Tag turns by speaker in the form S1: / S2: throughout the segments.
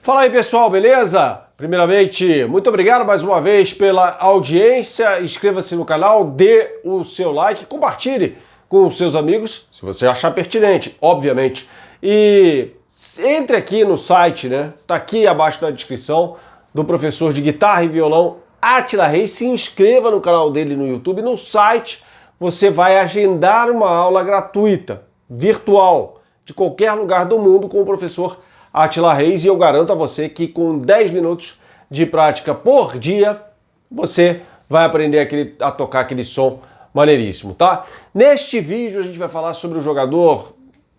S1: Fala aí pessoal, beleza? Primeiramente, muito obrigado mais uma vez pela audiência, inscreva-se no canal, dê o seu like, compartilhe com os seus amigos, se você achar pertinente, obviamente. E entre aqui no site, né? Tá aqui abaixo na descrição do professor de guitarra e violão Átila Reis, se inscreva no canal dele no YouTube, no site você vai agendar uma aula gratuita, virtual, de qualquer lugar do mundo com o professor Átila Reis, e eu garanto a você que com 10 minutos de prática por dia, você vai aprender a tocar aquele som maneiríssimo, tá? Neste vídeo a gente vai falar sobre o jogador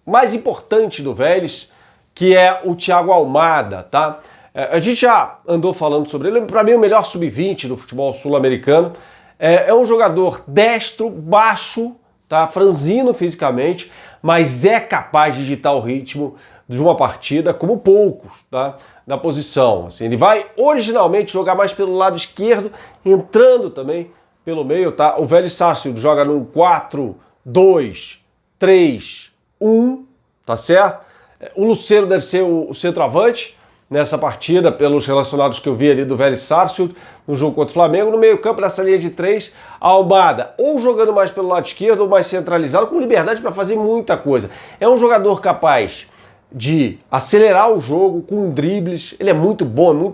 S1: mais importante do Vélez, que é o Thiago Almada, tá? A gente já andou falando sobre ele, para mim o melhor sub-20 do futebol sul-americano. É um jogador destro, baixo, tá? Franzino fisicamente, mas é capaz de ditar o ritmo de uma partida como poucos, tá? Na posição. Assim, ele vai originalmente jogar mais pelo lado esquerdo, entrando também pelo meio, tá? O Vélez Sarsfield joga num 4-2-3-1, tá certo? O Lucero deve ser o centroavante nessa partida, pelos relacionados que eu vi ali do Vélez Sarsfield no jogo contra o Flamengo. No meio campo, nessa linha de 3, Almada ou jogando mais pelo lado esquerdo ou mais centralizado, com liberdade para fazer muita coisa. É um jogador capaz de acelerar o jogo com dribles, ele é muito bom,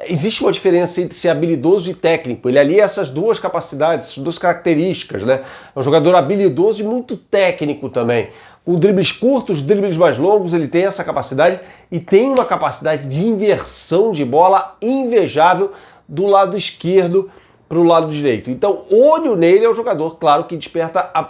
S1: existe uma diferença entre ser habilidoso e técnico, ele alia essas duas capacidades, essas duas características, né? É um jogador habilidoso e muito técnico também. Com dribles curtos, dribles mais longos, ele tem essa capacidade e tem uma capacidade de inversão de bola invejável do lado esquerdo para o lado direito. Então, olho nele, é um jogador, claro, que desperta a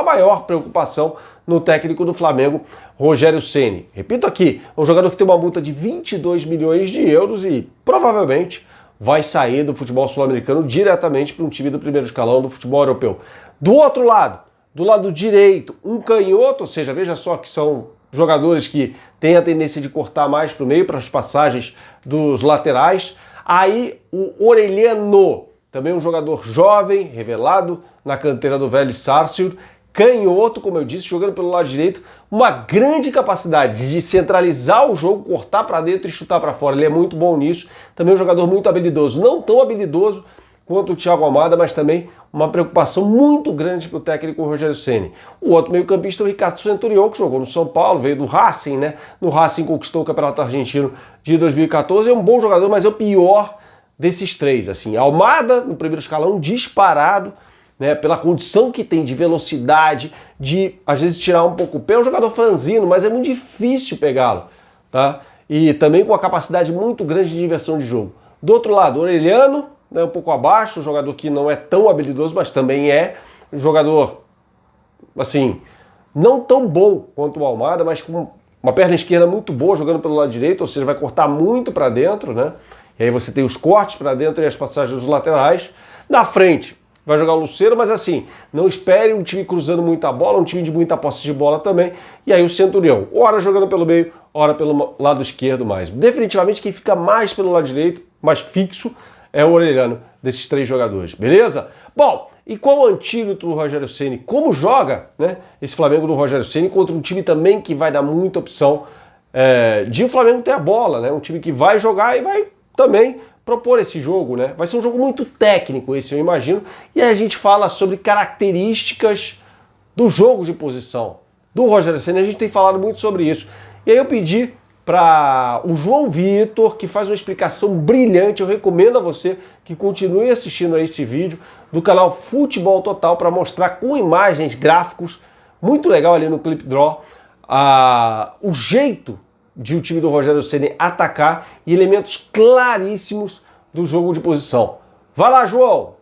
S1: maior preocupação no técnico do Flamengo, Rogério Ceni. Repito aqui, é um jogador que tem uma multa de 22 milhões de euros e provavelmente vai sair do futebol sul-americano diretamente para um time do primeiro escalão do futebol europeu. Do outro lado, do lado direito, um canhoto, ou seja, veja só que são jogadores que têm a tendência de cortar mais para o meio, para as passagens dos laterais. Aí o Orellano, também um jogador jovem, revelado na canteira do Vélez Sarsfield, canhoto, como eu disse, jogando pelo lado direito, uma grande capacidade de centralizar o jogo, cortar para dentro e chutar para fora. Ele é muito bom nisso, também um jogador muito habilidoso, não tão habilidoso quanto o Thiago Almada, mas também uma preocupação muito grande para o técnico Rogério Ceni. O outro meio-campista é o Ricardo Centurion, que jogou no São Paulo, veio do Racing, né? No Racing conquistou o Campeonato Argentino de 2014, é um bom jogador, mas é o pior desses três. Assim, Almada, no primeiro escalão, disparado, né, pela condição que tem de velocidade, de às vezes tirar um pouco o pé, é um jogador franzino, mas é muito difícil pegá-lo, tá? E também com a capacidade muito grande de inversão de jogo. Do outro lado, Orellano, né, um pouco abaixo, um jogador que não é tão habilidoso, mas também é um jogador, assim, não tão bom quanto o Almada, mas com uma perna esquerda muito boa, jogando pelo lado direito, ou seja, vai cortar muito para dentro, né? E aí você tem os cortes para dentro e as passagens dos laterais. Na frente, vai jogar o Lucero, mas assim, não espere um time cruzando muita bola, um time de muita posse de bola também. E aí o Centurião, ora jogando pelo meio, ora pelo lado esquerdo mais. Definitivamente quem fica mais pelo lado direito, mais fixo, é o Orellano desses três jogadores, beleza? Bom, e qual o antídoto do Rogério Ceni? Como joga, né, esse Flamengo do Rogério Ceni contra um time também que vai dar muita opção de o Flamengo ter a bola, né? Um time que vai jogar e vai também propor esse jogo, né? Vai ser um jogo muito técnico esse, eu imagino. E aí a gente fala sobre características do jogo de posição do Rogério Ceni. A gente tem falado muito sobre isso. E aí eu pedi para o João Vitor, que faz uma explicação brilhante. Eu recomendo a você que continue assistindo a esse vídeo do canal Futebol Total para mostrar com imagens, gráficos, muito legal ali no Clip Draw, o jeito de o time do Rogério Ceni atacar e elementos claríssimos do jogo de posição. Vai lá, João!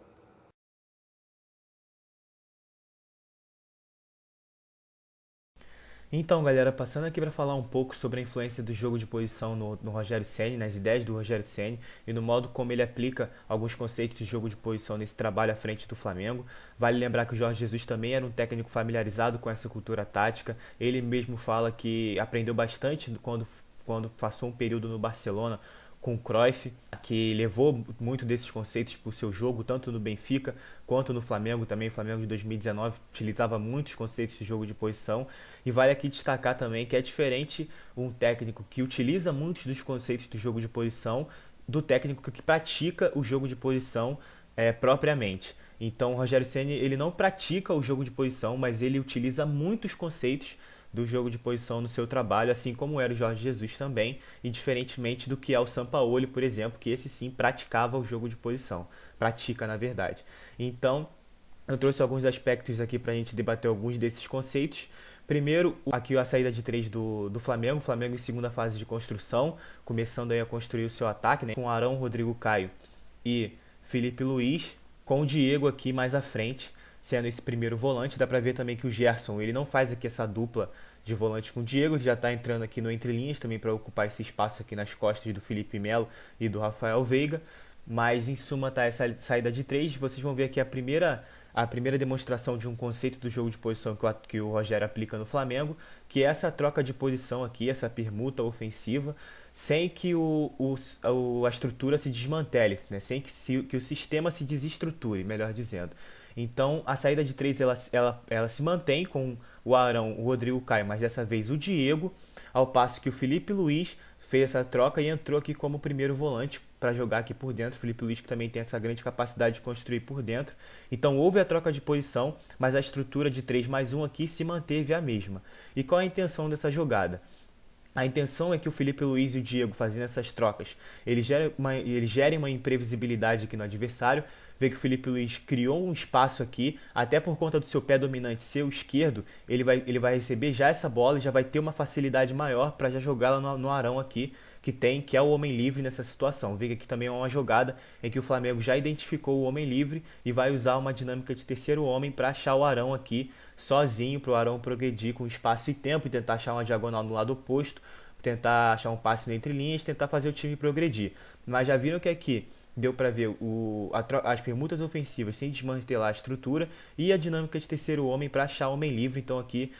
S2: Então, galera, passando aqui para falar um pouco sobre a influência do jogo de posição no Rogério Ceni, nas ideias do Rogério Ceni e no modo como ele aplica alguns conceitos de jogo de posição nesse trabalho à frente do Flamengo. Vale lembrar que o Jorge Jesus também era um técnico familiarizado com essa cultura tática. Ele mesmo fala que aprendeu bastante quando passou um período no Barcelona com o Cruyff, que levou muito desses conceitos para o seu jogo, tanto no Benfica quanto no Flamengo também. O Flamengo de 2019 utilizava muitos conceitos de jogo de posição. E vale aqui destacar também que é diferente um técnico que utiliza muitos dos conceitos do jogo de posição do técnico que pratica o jogo de posição propriamente. Então o Rogério Ceni ele não pratica o jogo de posição, mas ele utiliza muitos conceitos do jogo de posição no seu trabalho, assim como era o Jorge Jesus também, e diferentemente do que é o Sampaoli, por exemplo, que esse sim praticava o jogo de posição, pratica na verdade. Então, eu trouxe alguns aspectos aqui para a gente debater alguns desses conceitos. Primeiro, aqui a saída de 3 do Flamengo, o Flamengo em segunda fase de construção, começando aí a construir o seu ataque, né, com Arão, Rodrigo Caio e Felipe Luiz, com o Diego aqui mais à frente, sendo esse primeiro volante. Dá pra ver também que o Gerson, ele não faz aqui essa dupla de volante com o Diego, ele já tá entrando aqui no entre linhas também para ocupar esse espaço aqui nas costas do Felipe Melo e do Rafael Veiga, mas em suma tá essa saída de 3, vocês vão ver aqui a primeira demonstração de um conceito do jogo de posição que o Rogério aplica no Flamengo, que é essa troca de posição aqui, essa permuta ofensiva, sem que a estrutura se desmantele, né? Sem que o sistema se desestruture, melhor dizendo. Então a saída de 3 ela se mantém com o Arão, o Rodrigo Caio, mas dessa vez o Diego, ao passo que o Felipe Luiz fez essa troca e entrou aqui como primeiro volante para jogar aqui por dentro. O Felipe Luiz que também tem essa grande capacidade de construir por dentro. Então houve a troca de posição, mas a estrutura de 3+1 aqui se manteve a mesma. E qual é a intenção dessa jogada? A intenção é que o Felipe Luiz e o Diego, fazendo essas trocas, eles gerem uma imprevisibilidade aqui no adversário. Vê que o Felipe Luiz criou um espaço aqui, até por conta do seu pé dominante ser o esquerdo, ele vai receber já essa bola e já vai ter uma facilidade maior para já jogá-la no Arão aqui, que é o homem livre nessa situação. Vê que aqui também é uma jogada em que o Flamengo já identificou o homem livre e vai usar uma dinâmica de terceiro homem para achar o Arão aqui sozinho, para o Arão progredir com espaço e tempo e tentar achar uma diagonal no lado oposto, tentar achar um passe entre linhas, tentar fazer o time progredir. Mas já viram que aqui deu para ver as permutas ofensivas sem desmantelar a estrutura e a dinâmica de terceiro homem para achar o homem livre. Então aqui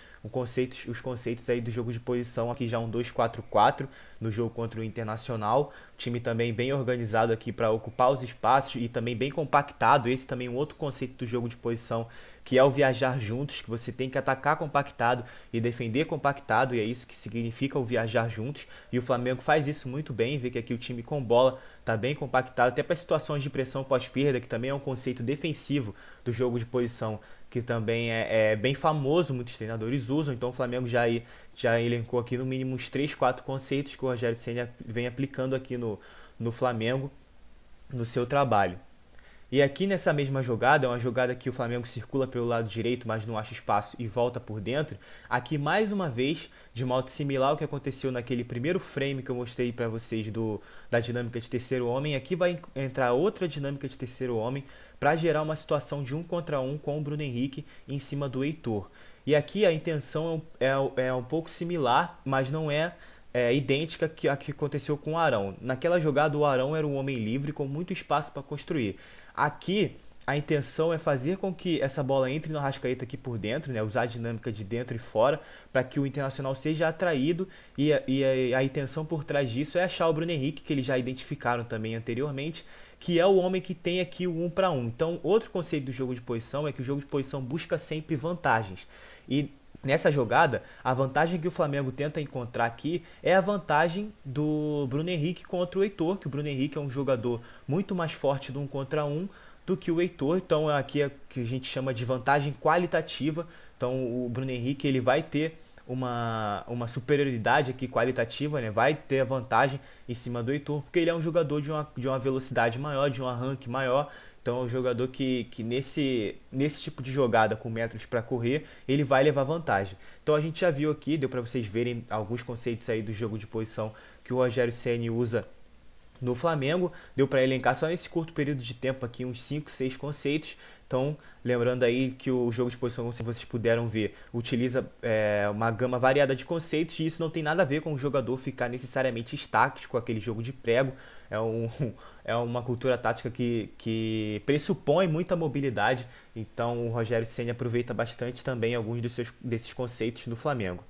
S2: os conceitos aí do jogo de posição, aqui já um 2-4-4 no jogo contra o Internacional. O time também bem organizado aqui para ocupar os espaços e também bem compactado. Esse também é um outro conceito do jogo de posição, que é o viajar juntos, que você tem que atacar compactado e defender compactado, e é isso que significa o viajar juntos. E o Flamengo faz isso muito bem, vê que aqui o time com bola está bem compactado, até para situações de pressão pós-perda, que também é um conceito defensivo do jogo de posição, que também é bem famoso, muitos treinadores usam. Então o Flamengo já elencou aqui no mínimo uns 3, 4 conceitos que o Rogério Ceni vem aplicando aqui no Flamengo, no seu trabalho. E aqui nessa mesma jogada, é uma jogada que o Flamengo circula pelo lado direito, mas não acha espaço e volta por dentro. Aqui mais uma vez, de modo similar ao que aconteceu naquele primeiro frame que eu mostrei para vocês da dinâmica de terceiro homem, aqui vai entrar outra dinâmica de terceiro homem para gerar uma situação de 1 contra 1 com o Bruno Henrique em cima do Heitor. E aqui a intenção é um pouco similar, mas não é idêntica à que aconteceu com o Arão. Naquela jogada o Arão era um homem livre com muito espaço para construir. Aqui a intenção é fazer com que essa bola entre no Arrascaeta aqui por dentro, né? Usar a dinâmica de dentro e fora para que o Internacional seja atraído, e a intenção por trás disso é achar o Bruno Henrique, que eles já identificaram também anteriormente, que é o homem que tem aqui o 1 para 1. Então outro conceito do jogo de posição é que o jogo de posição busca sempre vantagens, e nessa jogada, a vantagem que o Flamengo tenta encontrar aqui é a vantagem do Bruno Henrique contra o Heitor, que o Bruno Henrique é um jogador muito mais forte no 1 contra 1 do que o Heitor. Então aqui é o que a gente chama de vantagem qualitativa. Então o Bruno Henrique ele vai ter uma superioridade aqui qualitativa, né? Vai ter a vantagem em cima do Heitor, porque ele é um jogador de uma velocidade maior, de um arranque maior. Então é um jogador que nesse tipo de jogada com metros para correr, ele vai levar vantagem. Então a gente já viu aqui, deu para vocês verem alguns conceitos aí do jogo de posição que o Rogério Ceni usa no Flamengo. Deu para elencar só nesse curto período de tempo aqui uns 5, 6 conceitos. Então, lembrando aí que o jogo de posição, como vocês puderam ver, utiliza uma gama variada de conceitos, e isso não tem nada a ver com o jogador ficar necessariamente estático, aquele jogo de prego. É uma cultura tática que pressupõe muita mobilidade. Então o Rogério Ceni aproveita bastante também alguns desses conceitos no Flamengo.